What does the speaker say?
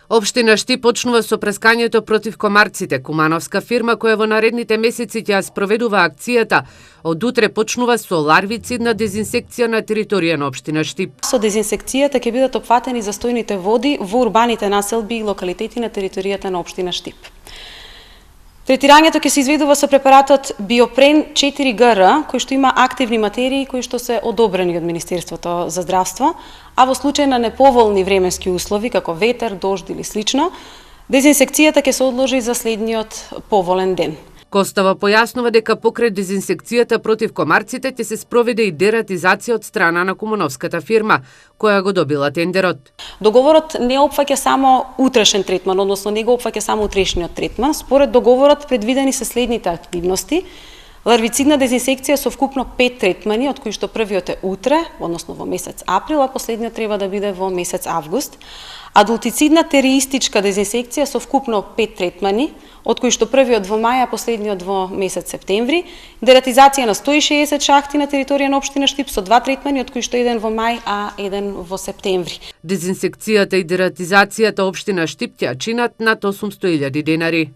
Општина Штип почнува со прескањето против комарците. Кумановска фирма која во наредните месеци ќе ја спроведува акцијата, од утре почнува со ларвицидна дезинсекција на територија на општина Штип. Со дезинсекцијата ќе бидат опфатени застојните води во урбаните населби и локалитети на територијата на општина Штип. Третирањето ќе се изведува со препаратот Биопрен 4ГР, кој што има активни материи кои што се одобрени од Министерството за здравство, а во случај на неповолни временски услови, како ветер, дожд или слично, дезинсекцијата ќе се одложи за следниот поволен ден. Костова појаснува дека покрај дезинсекцијата против комарците ќе се спроведе и дератизација од страна на кумановската фирма, која го добила тендерот. Договорот не опфаќа само утрешен третман, односно не го опфаќа само утрешниот третман. Според договорот предвидени се следните активности: ларвицидна дезинсекција со вкупно 5 третмани, од кои што првиот е утре, односно во месец април, а последниот треба да биде во месец август. Адултицидна тереистичка дезинсекција со вкупно 5 третмани, од кои што првиот во мај, а последниот во месец септември. Дератизација на 160 шахти на територија на општина Штип со 2 третмани, од кои што еден во мај, а еден во септември. Дезинсекцијата и дератизацијата општина Штип ќе ја чинат над 800.000 денари.